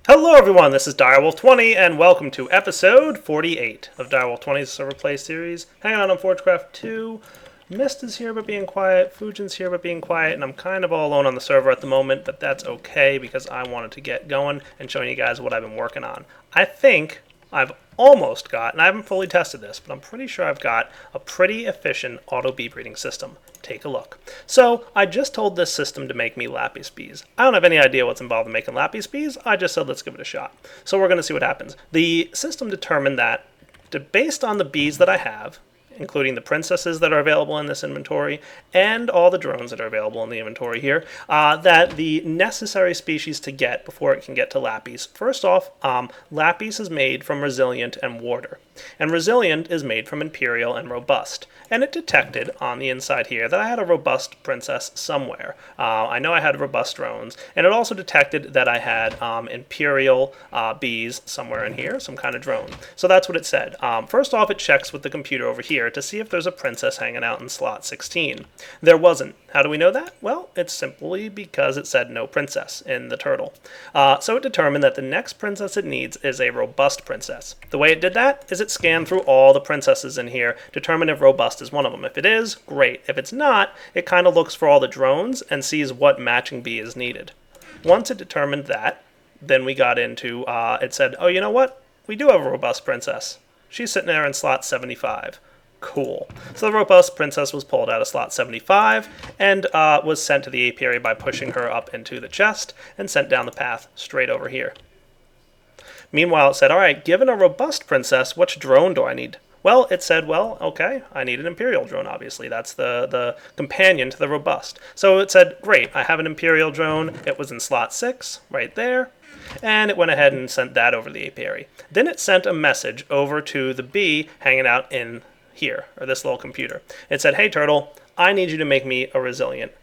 Hello everyone, this is Direwolf20 and welcome to episode 48 of Direwolf20's Server Play series. Hanging out on Forgecraft 2. Mist is here but being quiet, Fujin's here but being quiet, and I'm kind of all alone on the server at the moment, but that's okay because I wanted to get going and showing you guys what I've been working on. I think I've almost got, and I haven't fully tested this, but I'm pretty sure I've got a pretty efficient auto bee breeding system. Take a look. So I just told this system to make me lapis bees. I don't have any idea what's involved in making lapis bees. I just said let's give it a shot. So we're going to see what happens. The system determined that based on the bees that I have, including the princesses that are available in this inventory and all the drones that are available in the inventory here, that the necessary species to get before it can get to lapis. First off, lapis is made from resilient and warder, and resilient is made from imperial and robust. And it detected on the inside here that I had a robust princess somewhere. I know I had robust drones, and it also detected that I had imperial bees somewhere in here, some kind of drone. So that's what it said. First off, it checks with the computer over here to see if there's a princess hanging out in slot 16. There wasn't. How do we know that? Well, it's simply because it said no princess in the turtle. So it determined that the next princess it needs is a robust princess. The way it did that is it scanned through all the princesses in here, determined if robust is one of them. If it is, great. If it's not, it kind of looks for all the drones and sees what matching bee is needed. Once it determined that, then we got into, it said, oh, you know what? We do have a robust princess. She's sitting there in slot 75. Cool. So the robust princess was pulled out of slot 75 and was sent to the apiary by pushing her up into the chest and sent down the path straight over here. Meanwhile, it said, all right, given a robust princess, which drone do I need? Well, it said, well, okay, I need an imperial drone, obviously. That's the companion to the robust. So it said, great, I have an imperial drone. It was in slot 6, right there. And it went ahead and sent that over to the apiary. Then it sent a message over to the bee hanging out in here, or this little computer. It said, hey, turtle, I need you to make me a resilient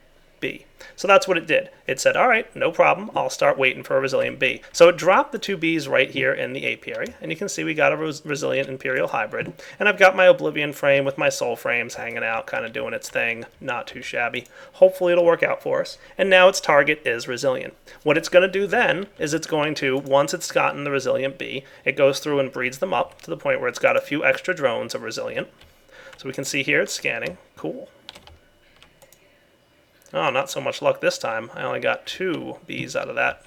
bee. So that's what it did. It said, all right, no problem. I'll start waiting for a resilient bee. So it dropped the two bees right here in the apiary, and you can see we got a resilient imperial hybrid. And I've got my Oblivion frame with my soul frames hanging out, kind of doing its thing. Not too shabby. Hopefully it'll work out for us. And now its target is resilient. What it's going to do then is it's going to, once it's gotten the resilient bee, it goes through and breeds them up to the point where it's got a few extra drones of resilient. So we can see here it's scanning. Cool. Oh, not so much luck this time. I only got 2 bees out of that.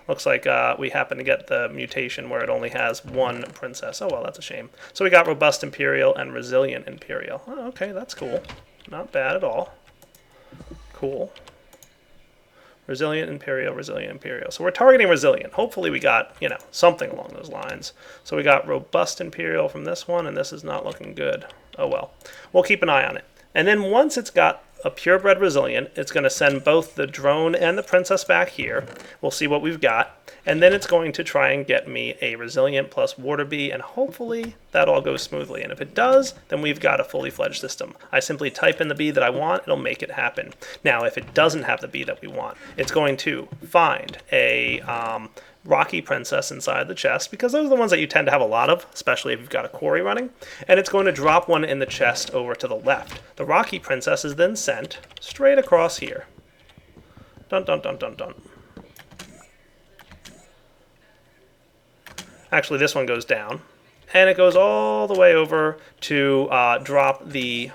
Looks like we happen to get the mutation where it only has 1 princess. Oh, well, that's a shame. So we got robust imperial and resilient imperial. Oh, okay, that's cool. Not bad at all. Cool. Resilient imperial, resilient imperial. So we're targeting resilient. Hopefully we got, something along those lines. So we got robust imperial from this one, and this is not looking good. Oh, well. We'll keep an eye on it. And then once it's got a purebred resilient, it's going to send both the drone and the princess back here. We'll see what we've got. And then it's going to try and get me a resilient plus warder bee, and hopefully that all goes smoothly. And if it does, then we've got a fully fledged system. I simply type in the bee that I want, it'll make it happen. Now, if it doesn't have the bee that we want, it's going to find a Rocky princess inside the chest, because those are the ones that you tend to have a lot of, especially if you've got a quarry running, and it's going to drop one in the chest over to the left. The Rocky princess is then sent straight across here. Dun dun dun dun dun. Actually, this one goes down, and it goes all the way over to drop the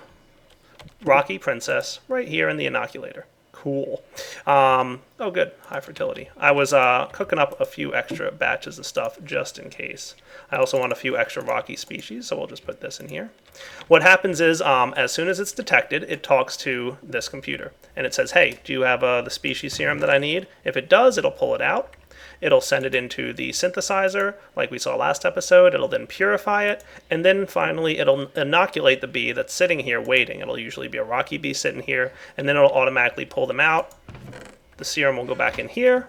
Rocky princess right here in the inoculator. Cool. Oh, good. High fertility. I was cooking up a few extra batches of stuff just in case. I also want a few extra rocky species, so we'll just put this in here. What happens is, as soon as it's detected, it talks to this computer, and it says, hey, do you have the species serum that I need? If it does, it'll pull it out. It'll send it into the synthesizer, like we saw last episode. It'll then purify it, and then finally it'll inoculate the bee that's sitting here waiting. It'll usually be a rocky bee sitting here, and then it'll automatically pull them out. The serum will go back in here.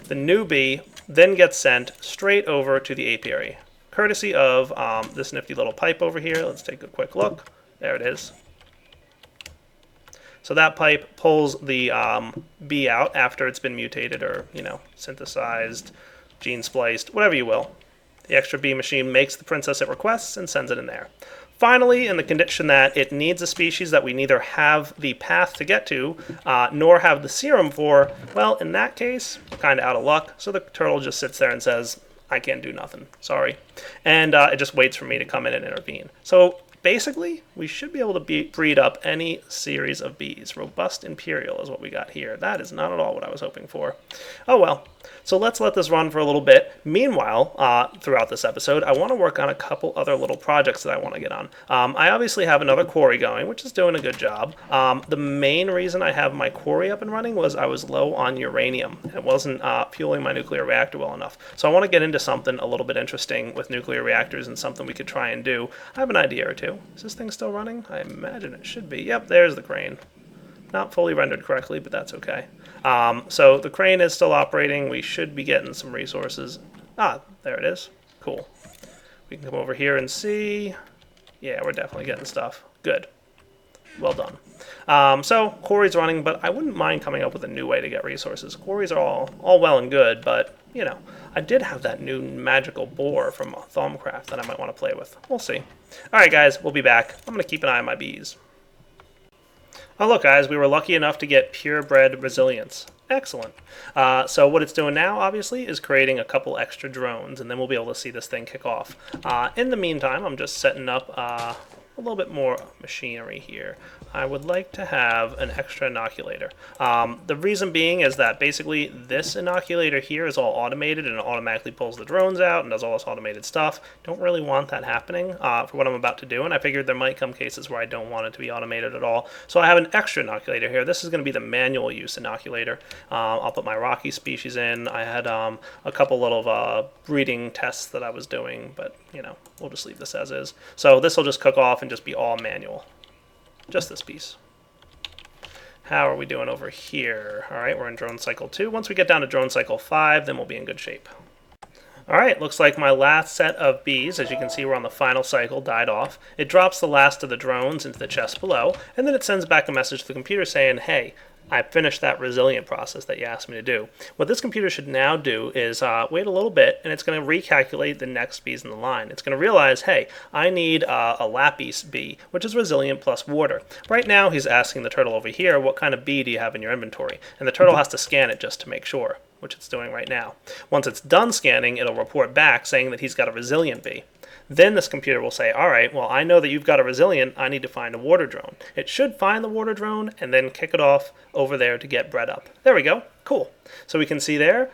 The new bee then gets sent straight over to the apiary, courtesy of this nifty little pipe over here. Let's take a quick look. There it is. So that pipe pulls the bee out after it's been mutated or, synthesized, gene spliced, whatever you will. The extra bee machine makes the princess it requests and sends it in there. Finally, in the condition that it needs a species that we neither have the path to get to, nor have the serum for, well, in that case, kind of out of luck. So the turtle just sits there and says, I can't do nothing, sorry. And it just waits for me to come in and intervene. So basically, we should be able to breed up any series of bees. Robust Imperial is what we got here. That is not at all what I was hoping for. Oh well. So let's let this run for a little bit. Meanwhile, throughout this episode, I want to work on a couple other little projects that I want to get on. I obviously have another quarry going, which is doing a good job. The main reason I have my quarry up and running was I was low on uranium. It wasn't fueling my nuclear reactor well enough. So I want to get into something a little bit interesting with nuclear reactors and something we could try and do. I have an idea or two. Is this thing still running? I imagine it should be. Yep, there's the crane. Not fully rendered correctly, but that's okay. So the crane is still operating. We should be getting some resources. Ah, there it is. Cool. We can come over here and see. Yeah, we're definitely getting stuff. Good. Well done. So quarry's running, but I wouldn't mind coming up with a new way to get resources. Quarries are all well and good, but, you know, I did have that new magical boar from Thaumcraft that I might want to play with. We'll see. All right, guys, we'll be back. I'm going to keep an eye on my bees. Oh, look, guys, we were lucky enough to get purebred resilience. Excellent. So what it's doing now, obviously, is creating a couple extra drones, and then we'll be able to see this thing kick off. In the meantime, I'm just setting up a little bit more machinery here. I would like to have an extra inoculator. The reason being is that basically this inoculator here is all automated and it automatically pulls the drones out and does all this automated stuff. Don't really want that happening for what I'm about to do, and I figured there might come cases where I don't want it to be automated at all. So I have an extra inoculator here. This is going to be the manual use inoculator. I'll put my Rocky species in. I had a couple little breeding tests that I was doing, but you know, we'll just leave this as is. So this will just cook off and just be all manual. Just this piece. How are we doing over here? All right, we're in drone cycle 2. Once we get down to drone cycle 5, then we'll be in good shape. All right, looks like my last set of bees, as you can see, we're on the final cycle, died off. It drops the last of the drones into the chest below, and then it sends back a message to the computer saying, hey, I finished that resilient process that you asked me to do. What this computer should now do is wait a little bit, and it's going to recalculate the next bees in the line. It's going to realize, hey, I need a lapis bee, which is resilient plus water. Right now, he's asking the turtle over here, what kind of bee do you have in your inventory? And the turtle has to scan it just to make sure, which it's doing right now. Once it's done scanning, it'll report back saying that he's got a resilient bee. Then this computer will say, all right, well, I know that you've got a resilient. I need to find a water drone. It should find the water drone and then kick it off over there to get bred up. There we go. Cool. So we can see there,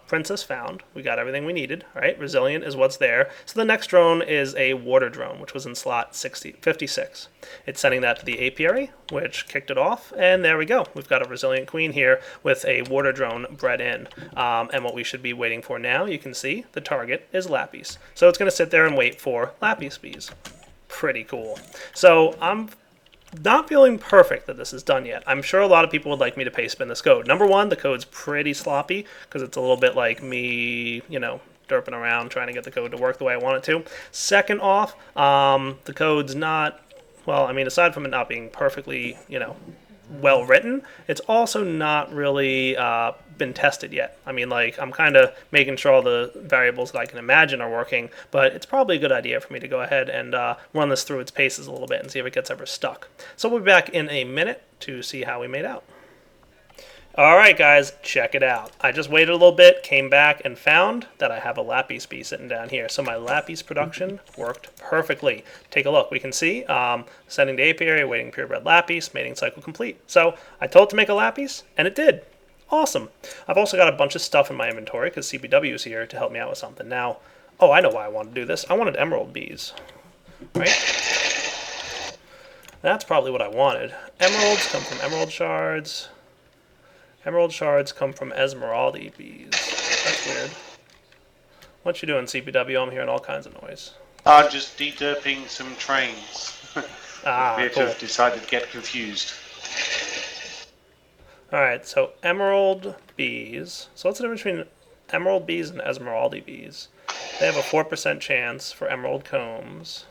Princess found. We got everything we needed. All right, resilient is what's there. So the next drone is a water drone, which was in slot 56. It's sending that to the apiary, which kicked it off. And there we go. We've got a resilient queen here with a water drone bred in. And what we should be waiting for now, you can see the target is lapis. So it's going to sit there and wait for lapis bees. Pretty cool. So I'm not feeling perfect that this is done yet. I'm sure a lot of people would like me to paste spin this code. Number one, the code's pretty sloppy because it's a little bit like me, you know, derping around trying to get the code to work the way I want it to. Second off, the code's not, well, I mean, aside from it not being perfectly, you know, well written, it's also not really been tested yet. I mean, like, I'm kind of making sure all the variables that I can imagine are working, but it's probably a good idea for me to go ahead and run this through its paces a little bit and see if it gets ever stuck. So we'll be back in a minute to see how we made out. All right, guys, check it out. I just waited a little bit, came back, and found that I have a lapis bee sitting down here. So my lapis production worked perfectly. Take a look. We can see sending to apiary, waiting purebred lapis, mating cycle complete. So I told it to make a lapis, and it did. Awesome. I've also got a bunch of stuff in my inventory because CPW is here to help me out with something. Now, oh, I know why I wanted to do this. I wanted emerald bees, right? That's probably what I wanted. Emeralds come from emerald shards. Emerald shards come from Esmeralda bees. That's weird. What you doing, CPW? I'm hearing all kinds of noise. I'm just de-derping some trains. Appear to Cool. have decided to get confused. Alright, so emerald bees. So what's the difference between emerald bees and Esmeralda bees? They have a 4% chance for emerald combs.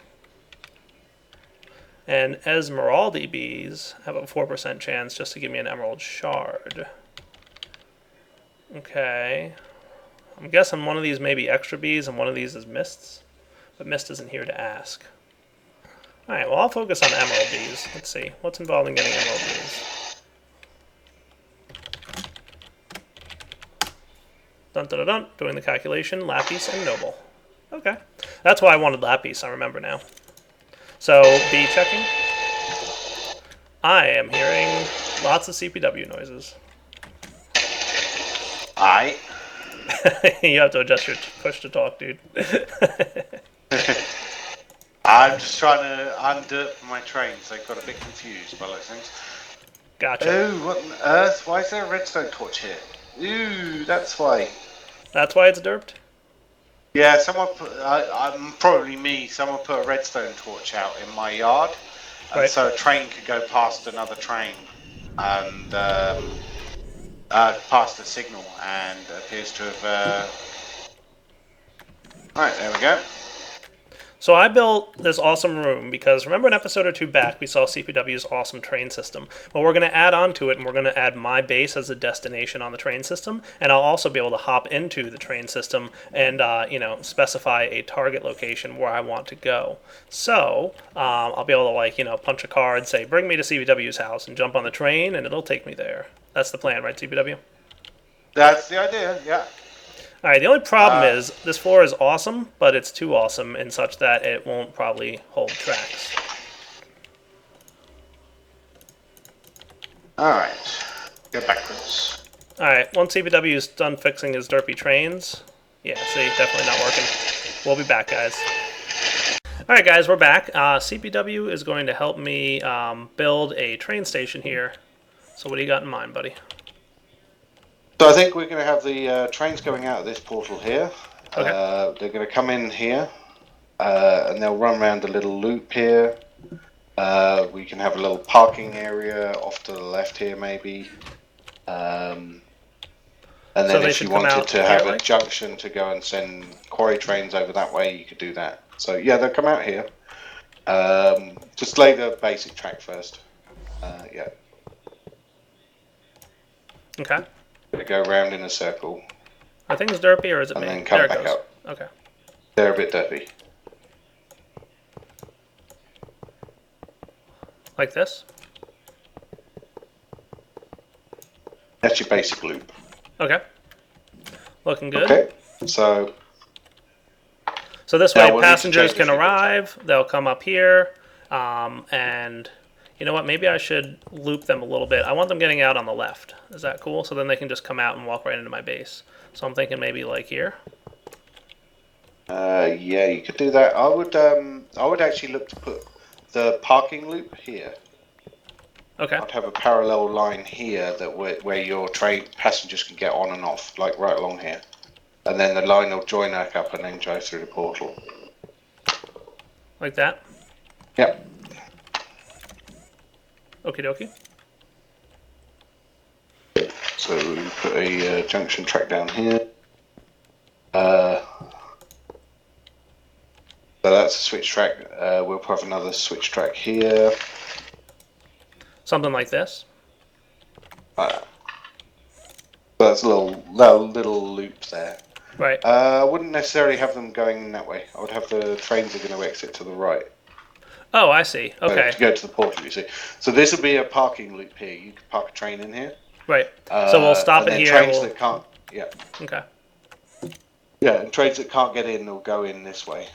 And Esmeralda bees have a 4% chance just to give me an emerald shard. Okay. I'm guessing one of these may be extra bees and one of these is mists. But mist isn't here to ask. Alright, well, I'll focus on MLBs. Let's see. What's involved in getting MLBs? Dun dun dun dun. Doing the calculation. Lapis and Noble. Okay. That's why I wanted Lapis, I remember now. So, B checking. I am hearing lots of CPW noises. Aye. You have to adjust your push to talk, dude. I'm just trying to underp my trains. I got a bit confused by those things. Gotcha. Oh, what on earth? Why is there a redstone torch here? Ooh, that's why. That's why it's derped? Yeah, someone put, I'm probably me, someone put a redstone torch out in my yard, and Right. so a train could go past another train, and past the signal, and appears to have, Alright, there we go. So I built this awesome room because remember an episode or two back we saw CPW's awesome train system. Well, we're going to add on to it and we're going to add my base as a destination on the train system, and I'll also be able to hop into the train system and specify a target location where I want to go. So I'll be able to punch a card, say bring me to CPW's house, and jump on the train and it'll take me there. That's the plan, right, CPW? That's the idea, yeah. Alright, the only problem is this floor is awesome, but it's too awesome in such that it won't probably hold tracks. Alright, go backwards. Alright, once CPW is done fixing his derpy trains, yeah, see, definitely not working. We'll be back, guys. Alright guys, we're back. CPW is going to help me build a train station here. So what do you got in mind, buddy? So I think we're going to have the trains going out of this portal here. Okay. They're going to come in here, and they'll run around a little loop here. We can have a little parking area off to the left here, maybe. And then if you wanted to have a junction to go and send quarry trains over that way, you could do that. So yeah, they'll come out here. Just lay the basic track first. Yeah. Okay. They go around in a circle. Are things derpy or is it and me? Then come there it back goes. up. Okay. They're a bit derpy. Like this? That's your basic loop. Okay. Looking good. Okay, so this way passengers can arrive, they'll come up here, and you know what, maybe I should loop them a little bit. I want them getting out on the left. Is that cool? So then they can just come out and walk right into my base. So I'm thinking maybe like here. yeah, you could do that. I would actually look to put the parking loop here. Okay. I'd have a parallel line here that where your train passengers can get on and off, like right along here. And then the line will join back up and then go through the portal. Like that? Yep. Okie dokie. So we put a junction track down here. So that's a switch track. We'll put another switch track here. Something like this? That's a little loop there. Right. I wouldn't necessarily have them going that way. I would have the trains are going to exit to the right. Oh, I see. Okay. To go to the portal, you see. So this will be a parking loop here. You can park a train in here. Right. So we'll stop it here. Trains that can't. Yeah. Okay. Yeah, and trains that can't get in will go in this way.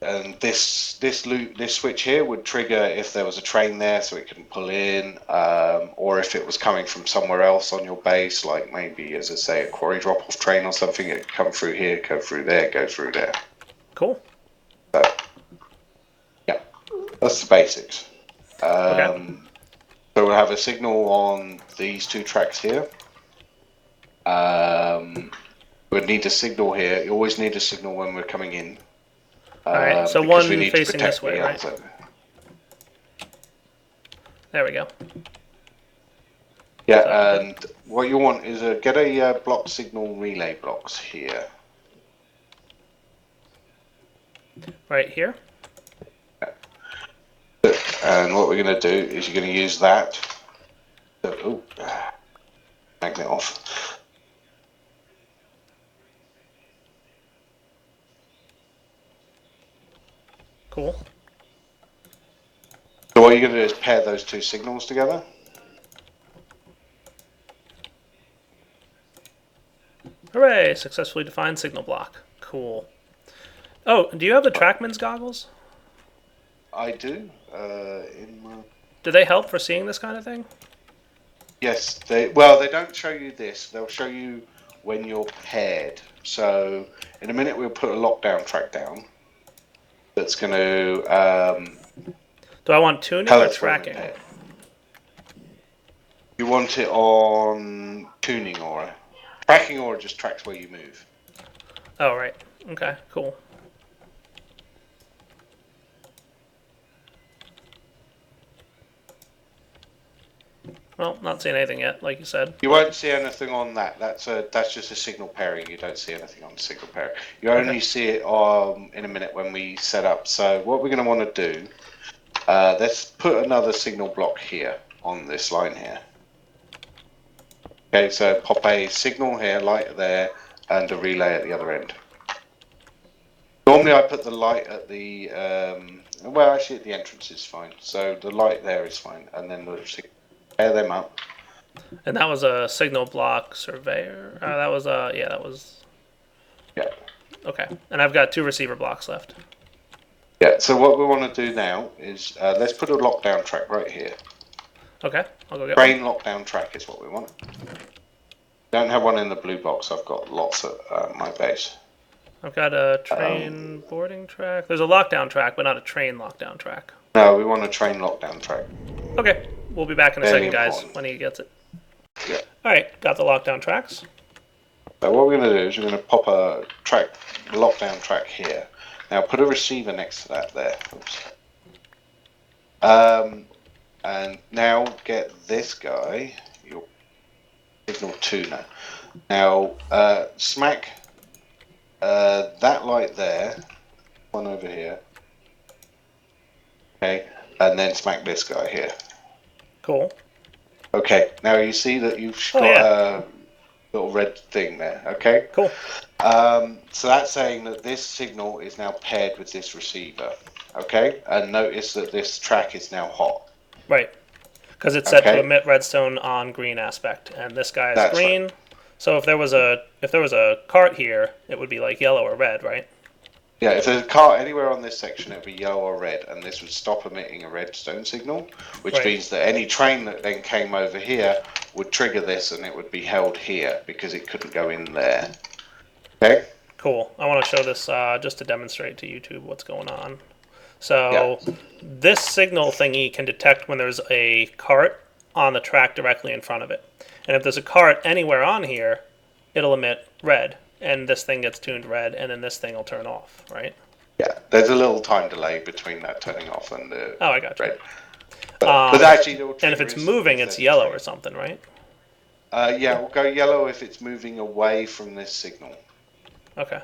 And this switch here would trigger if there was a train there, so it couldn't pull in, or if it was coming from somewhere else on your base, like maybe, as I say, a quarry drop-off train or something. It could come through here, go through there, go through there. Cool. So, yeah, that's the basics. Okay. So we'll have a signal on these two tracks here. We'd need a signal here. You always need a signal when we're coming in. Alright, so one facing this way, right? There we go. Yeah, and what you want is get a block signal relay blocks here. Right here? And what we're going to do is you're going to use that. Oh, magnet off. Cool. So what you're going to do is pair those two signals together. Hooray! Successfully defined signal block. Cool. Oh, do you have the Trackman's goggles? I do. In my... Do they help for seeing this kind of thing? Yes. They don't show you this. They'll show you when you're paired. So in a minute we'll put a lockdown track down. That's going to. Do I want tuning tell or us when we're tracking? paired. You want it on tuning aura. Tracking aura just tracks where you move. Oh, right. Okay, cool. Well, not seeing anything yet, like you said. You won't see anything on that. That's just a signal pairing. You don't see anything on the signal pairing. You only see it in a minute when we set up. So what we're going to want to do, let's put another signal block here on this line here. Okay, so pop a signal here, light there, and a relay at the other end. Normally I put the light at the, well actually at the entrance is fine. So the light there is fine, and then the signal. Pair them up. And that was a signal block surveyor. That was Yeah. Okay. And I've got 2 receiver blocks left. Yeah. So what we want to do now is let's put a lockdown track right here. Okay. I'll go get Train lockdown track is what we want. Don't have one in the blue box. I've got lots at my base. I've got a train boarding track. There's a lockdown track, but not a train lockdown track. No, we want a train lockdown track. Okay. We'll be back in a Very second, guys, important. when he gets it. Yeah. Alright, got the lockdown tracks. So what we're going to do is we're going to pop a lockdown track here. Now put a receiver next to that there. Oops. And now get this guy, your signal tuner. Now smack that light there, one over here. Okay, and then smack this guy here. Cool. Okay, now you see that you've got a little red thing there, okay? Cool. So that's saying that this signal is now paired with this receiver, okay? And notice that this track is now hot. Right. Because it's set to Okay. emit redstone on green aspect, and this guy is That's green. right. So if there was a cart here, it would be like yellow or red, right? Yeah, if there's a car anywhere on this section, it would be yellow or red, and this would stop emitting a redstone signal, which Right. means that any train that then came over here would trigger this, and it would be held here because it couldn't go in there. Okay? Cool. I want to show this just to demonstrate to YouTube what's going on. So this signal thingy can detect when there's a cart on the track directly in front of it. And if there's a cart anywhere on here, it'll emit red. And this thing gets tuned red, and then this thing will turn off, right? Yeah, there's a little time delay between that turning off and the Oh, I got you. red. But actually, it will And if trigger it's instantly moving, if it's there's a yellow train. or something, right? Yeah, we'll go yellow if it's moving away from this signal. Okay.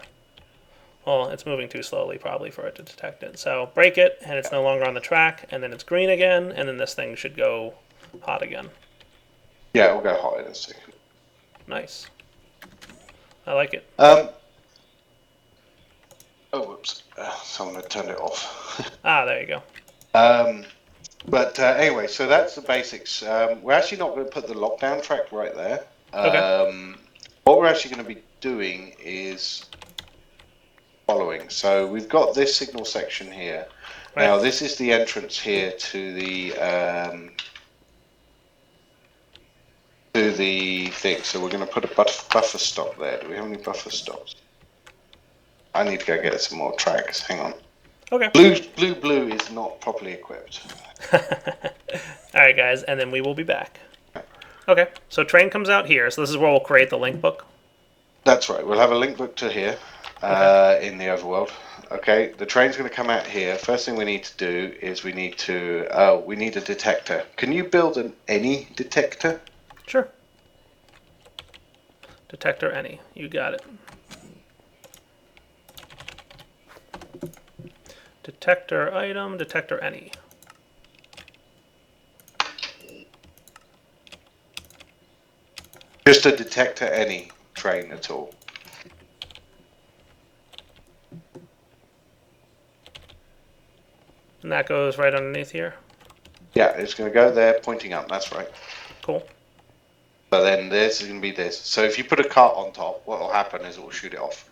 Well, it's moving too slowly probably for it to detect it. So break it, and it's no longer on the track, and then it's green again, and then this thing should go hot again. Yeah, we'll go hot in a second. Nice. I like it. Oh, whoops. Someone had turned it off. Ah, there you go. But anyway, so that's the basics. We're actually not going to put the lockdown track right there. Okay. What we're actually going to be doing is following. So we've got this signal section here. Right. Now this is the entrance here to the thing. So we're going to put a buffer stop there. Do we have any buffer stops? I need to go get some more tracks. Hang on. Okay. Blue is not properly equipped. Alright, guys, and then we will be back. Okay, so train comes out here, so this is where we'll create the link book. That's right. We'll have a link book to here in the overworld. Okay, the train's going to come out here. First thing we need to do is we need a detector. Can you build any detector? Sure. Detector any. You got it. Detector item, detector any. Just a detector any train at all. And that goes right underneath here. Yeah, it's going to go there, pointing up. That's right. Cool. But then this is going to be this. So if you put a cart on top, what will happen is it will shoot it off.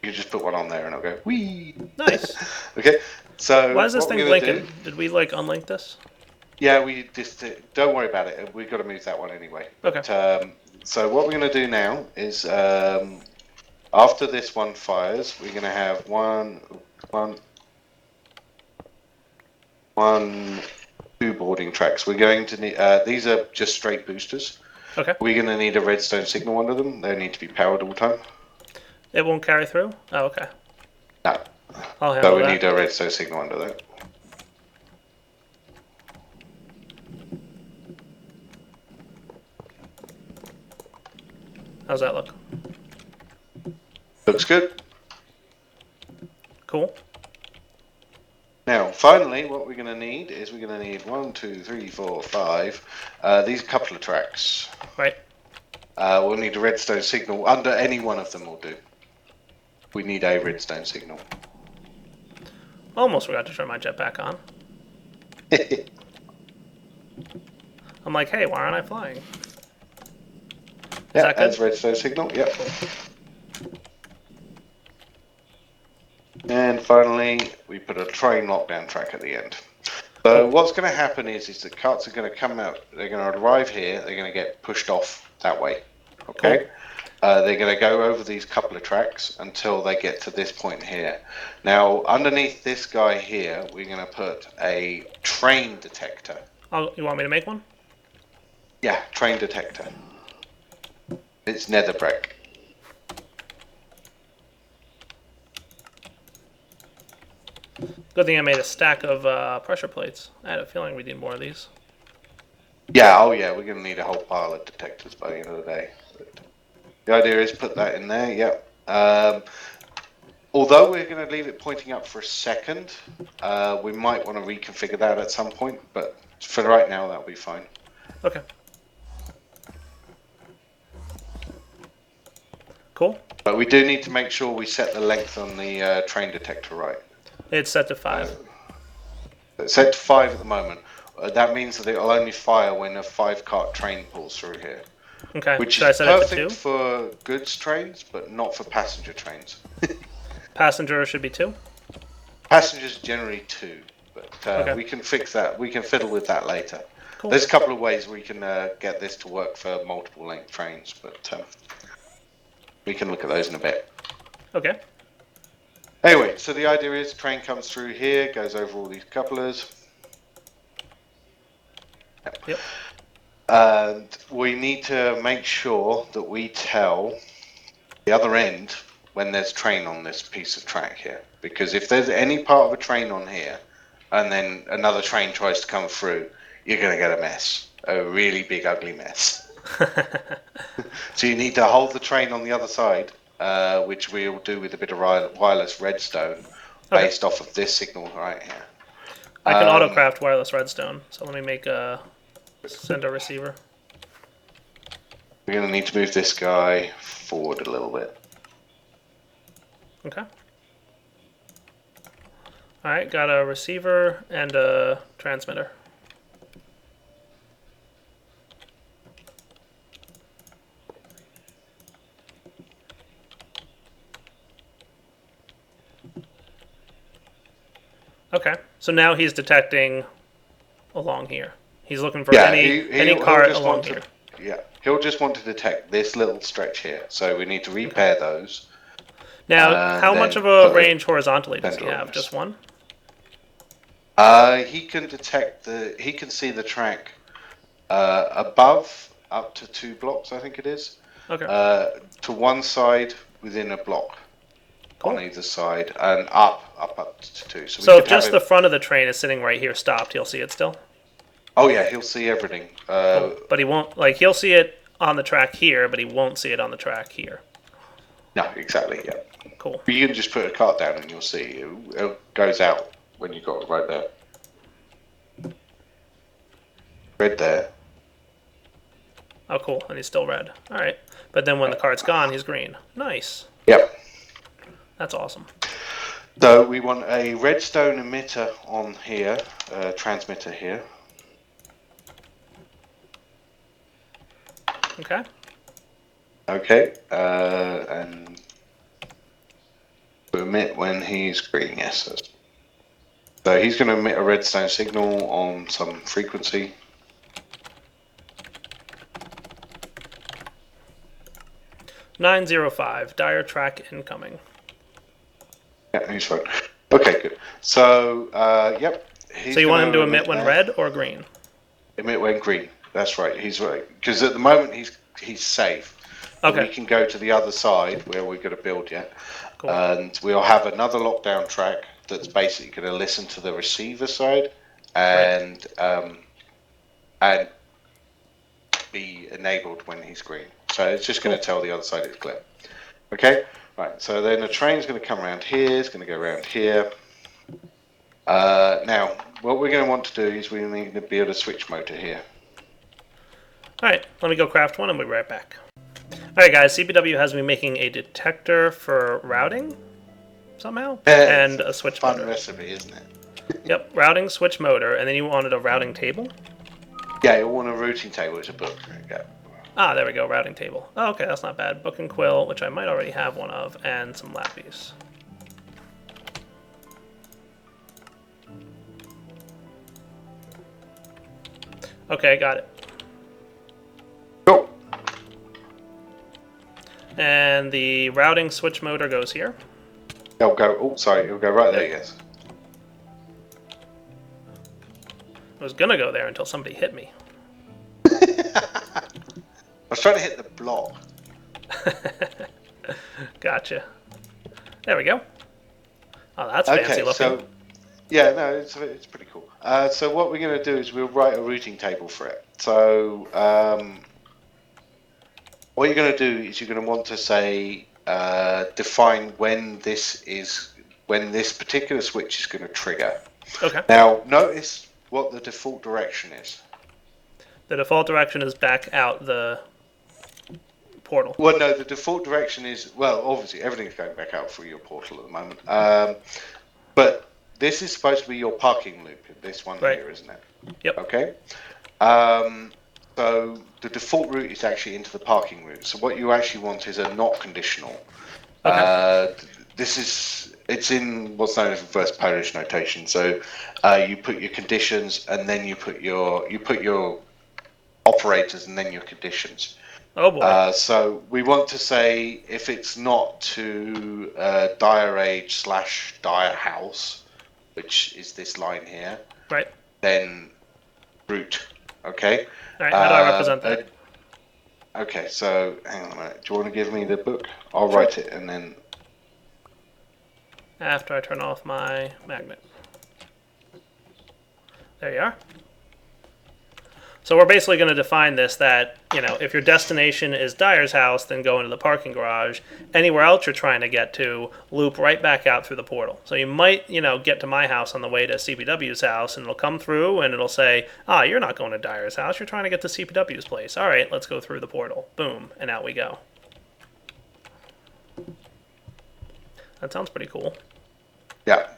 You just put one on there and it'll go, whee! Nice. Okay, so Why is this what thing we're going to blinking? do... Did we, like, unlink this? Yeah, we just... Don't worry about it. We've got to move that one anyway. But, Okay. So what we're going to do now is... after this one fires, we're going to have two boarding tracks. We're going to need... these are just straight boosters. Okay. We're going to need a redstone signal under them. They need to be powered all the time. It won't carry through? Oh, okay. No. I'll handle So we that. need a redstone signal under that. How's that look? Looks good. Cool. Now, finally, what we're going to need is we're going to need 1, 2, 3, 4, 5. These couple of tracks. Right. We'll need a redstone signal. Under any one of them will do. We need a redstone signal. Almost forgot to turn my jetpack on. I'm like, hey, why aren't I flying? Yeah, that's redstone signal. Yep. And finally, we put a train lockdown track at the end. So what's going to happen is the carts are going to come out. They're going to arrive here. They're going to get pushed off that way. Okay. Cool. They're going to go over these couple of tracks until they get to this point here. Now, underneath this guy here, we're going to put a train detector. Oh, you want me to make one? Yeah, train detector. It's nether brick. Good thing I made a stack of pressure plates. I had a feeling we need more of these. Yeah, oh yeah, we're going to need a whole pile of detectors by the end of the day. But the idea is put that in there, yep. Although we're going to leave it pointing up for a second, we might want to reconfigure that at some point, but for right now, that'll be fine. Okay. Cool. But we do need to make sure we set the length on the train detector right. It's set to 5. It's set to 5 at the moment. That means that it'll only fire when a 5-cart train pulls through here. Okay. Which Should I is set it to perfect 2? for goods trains, but not for passenger trains. Passenger should be 2? Passengers generally 2, but Okay. we can fix that. We can fiddle with that later. Cool. There's a couple of ways we can get this to work for multiple length trains, but we can look at those in a bit. Okay. Anyway, so the idea is train comes through here, goes over all these couplers. Yep. And we need to make sure that we tell the other end when there's train on this piece of track here. Because if there's any part of a train on here, and then another train tries to come through, you're going to get a mess. A really big, ugly mess. So you need to hold the train on the other side, which we'll do with a bit of wireless redstone, based off of this signal right here. I can auto-craft wireless redstone, so let me make a sender receiver. We're going to need to move this guy forward a little bit. Okay. Alright, got a receiver and a transmitter. Okay, so now he's detecting along here. He's looking for any cart along here. Yeah, he'll just want to detect this little stretch here. So we need to repair those. Now, how much of a range horizontally does he have? Just one? He can detect he can see the track above up to 2 blocks, I think it is. Okay. To one side within a block. Cool. On either side, and up to 2. So if just the front of the train is sitting right here stopped, he'll see it still? Oh yeah, he'll see everything. Cool. But he won't, like, he'll see it on the track here, but he won't see it on the track here. No, exactly, yeah. Cool. But you can just put a cart down and you'll see it goes out when you got it right there. Red there. Oh, cool. And he's still red. All right. But then when the cart's gone, he's green. Nice. Yep. That's awesome. So we want a redstone emitter on here, transmitter here. Okay. Okay, and to emit when he's green, yes. So he's going to emit a redstone signal on some frequency. $905. Dire track incoming. Yeah, he's fine. Okay, good. So, yep. So you want him to emit when red or green? Emit when green. That's right. He's right. Because at the moment he's safe. Okay. We can go to the other side where we're going to build yet. Cool. And we'll have another lockdown track that's basically going to listen to the receiver side and and be enabled when he's green. So it's just going to tell the other side it's clear. Okay? Right, so then the train's going to come around here, it's going to go around here. Now, what we're going to want to do is we need to build a switch motor here. Alright, let me go craft one and we'll be right back. Alright guys, CPW has me making a detector for routing, somehow, and a switch motor. Fun recipe, isn't it? Yep, routing, switch motor, and then you wanted a routing table? Yeah, you want a routing table, it's a book. Yeah. Ah, there we go, routing table. Oh, okay, that's not bad. Book and quill, which I might already have one of, and some lappies. Okay, got it. Cool. And the routing switch motor goes here. It'll go, oh, sorry, it'll go right there, yes. I was gonna go there until somebody hit me. I was trying to hit the block. Gotcha. There we go. Oh, that's fancy looking. So, yeah, no, it's pretty cool. So what we're going to do is we'll write a routing table for it. So what you're going to do is you're going to want to say define when this particular switch is going to trigger. Okay. Now notice what the default direction is. The default direction is back out the portal. Well, no, the default direction is, well, obviously everything's going back out through your portal at the moment. But this is supposed to be your parking loop, this one here, isn't it? Yep. Okay. So the default route is actually into the parking route. So what you actually want is a not conditional. Okay. It's in what's known as reverse Polish notation. So you put your conditions and then you put your operators and then your conditions. Oh boy. So we want to say if it's not to dire age / dire house, which is this line here, Right. then root. Okay. All right. How do I represent that? Okay. So hang on a minute. Do you want to give me the book? I'll write it and then. After I turn off my magnet. There you are. So we're basically going to define this that, if your destination is Dire's house, then go into the parking garage. Anywhere else you're trying to get to, loop right back out through the portal. So you might, get to my house on the way to CPW's house, and it'll come through, and it'll say, you're not going to Dire's house, you're trying to get to CPW's place. All right, let's go through the portal. Boom, and out we go. That sounds pretty cool. Yeah.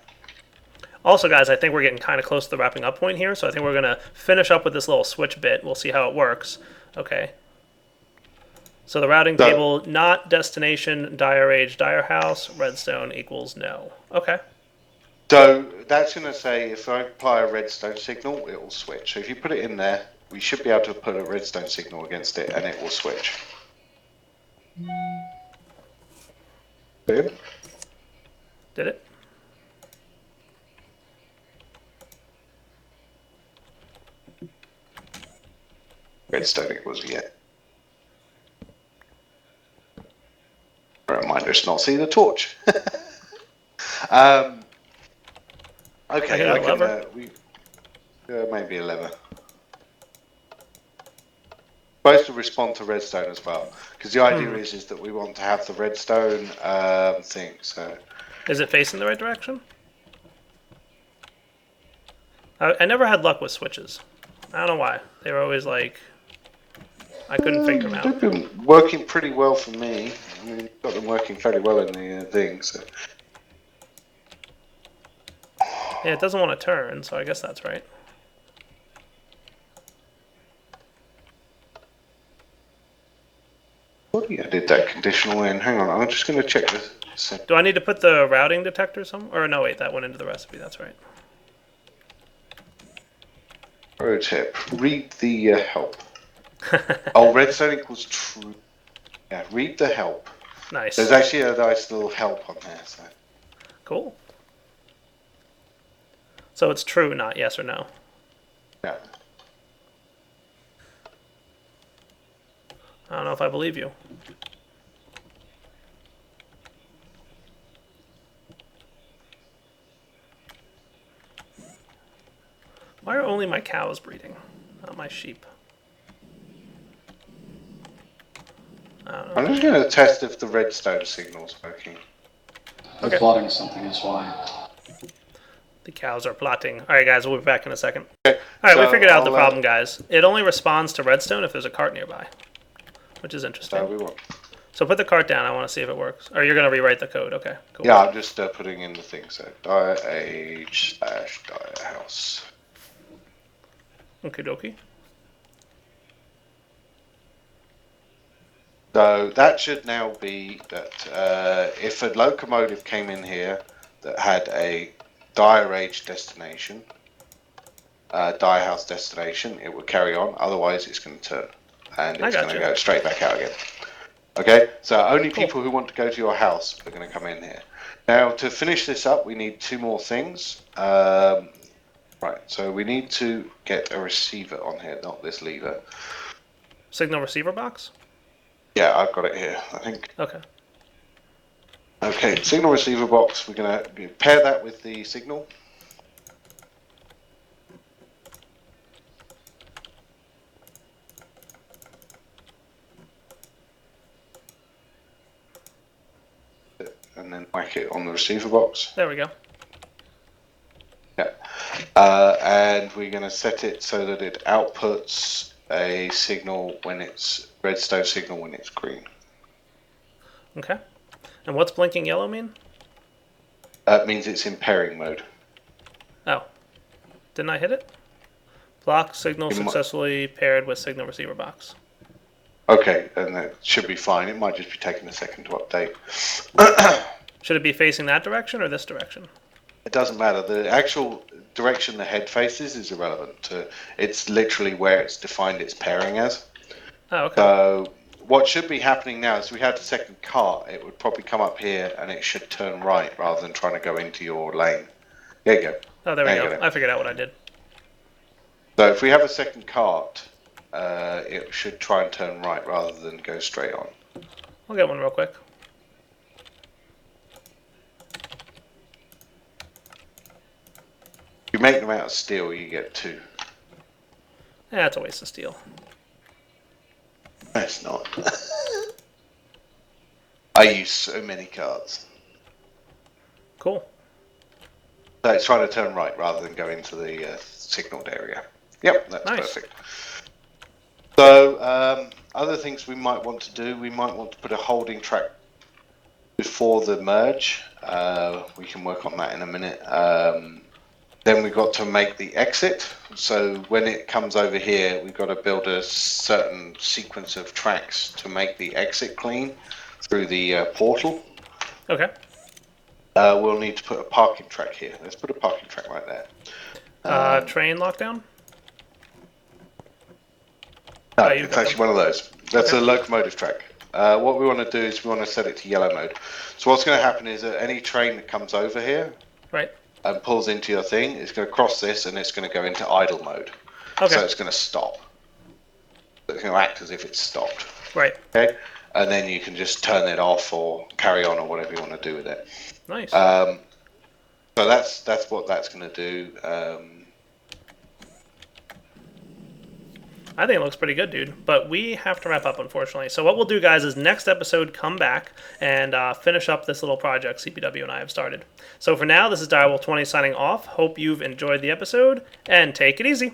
Also, guys, I think we're getting kind of close to the wrapping up point here, so I think we're going to finish up with this little switch bit. We'll see how it works. Okay. So the routing table, not destination, dire age, dire house, redstone equals no. Okay. So that's going to say if I apply a redstone signal, it will switch. So if you put it in there, we should be able to put a redstone signal against it, and it will switch. Good. Did it? Redstone equals yet. Reminder to not see the torch. Okay, I got a lever. Maybe a lever. Supposed to respond to redstone as well, because the idea is that we want to have the redstone thing. So, is it facing the right direction? I never had luck with switches. I don't know why. They were always like, I couldn't figure them out. They've been working pretty well for me. I mean, got them working fairly well in the thing. So, Yeah, it doesn't want to turn, so I guess that's right. What I did that conditional in. Hang on, I'm just going to check this. Do I need to put the routing detector somewhere? Or no, wait, that went into the recipe. That's right. Pro tip: read the help. Oh, redstone equals true. Yeah, read the help. Nice. There's actually a nice little help on there. So. Cool. So it's true, not yes or no. Yeah. I don't know if I believe you. Why are only my cows breeding, not my sheep? I don't know. I'm just going to test if the redstone signal's working. They're plotting something, that's why. The cows are plotting. All right, guys, we'll be back in a second. Okay, All right, so we figured out the I'll, problem, guys. It only responds to redstone if there's a cart nearby, which is interesting. So we want. So put the cart down. I want to see if it works. Or you're going to rewrite the code. Okay, cool. Yeah, I'm just putting in the thing. So diah/diahhouse. Okie dokie. So that should now be that if a locomotive came in here that had a dire age destination, die house destination, it would carry on. Otherwise, it's going to turn and it's going to go straight back out again. Okay, so only people who want to go to your house are going to come in here. Now, to finish this up, we need two more things. Right, so we need to get a receiver on here, not this lever. Signal receiver box? Yeah, I've got it here, I think. Okay. Okay, signal receiver box, we're going to pair that with the signal. And then whack it on the receiver box. There we go. Yeah. And we're going to set it so that it outputs a signal when it's redstone signal when it's green. Okay. And what's blinking yellow mean? That means it's in pairing mode. Oh. Didn't I hit it? Block signal successfully paired with signal receiver box. Okay, and that should be fine. It might just be taking a second to update. Should it be facing that direction or this direction? It doesn't matter. The actual direction the head faces is irrelevant. It's literally where it's defined its pairing as. Oh, okay. So what should be happening now is we had the second cart. It would probably come up here and it should turn right rather than trying to go into your lane. There you go. Oh, there we go. I figured out what I did. So if we have a second cart, it should try and turn right rather than go straight on. I'll get one real quick. If you make them out of steel, you get two. Yeah, it's a waste of steel. No, it's not. I use so many cards. Cool. So it's trying to turn right rather than go into the signaled area. Yep, that's nice. Perfect. So other things we might want to do, we might want to put a holding track before the merge. We can work on that in a minute. Then we've got to make the exit. So when it comes over here, we've got to build a certain sequence of tracks to make the exit clean through the portal. Okay. We'll need to put a parking track here. Let's put a parking track right there. Train lockdown? No, it's actually one of those. That's a locomotive track. What we want to do is we want to set it to yellow mode. So what's going to happen is that any train that comes over here and pulls into your thing is going to cross this and it's going to go into idle mode. Okay. So it's going to stop. It's going to act as if it's stopped. Right. Okay. And then you can just turn it off or carry on or whatever you want to do with it. Nice. So that's what that's going to do. I think it looks pretty good, dude. But we have to wrap up, unfortunately. So what we'll do, guys, is next episode, come back and finish up this little project CPW and I have started. So for now, this is Direwolf20 signing off. Hope you've enjoyed the episode, and take it easy.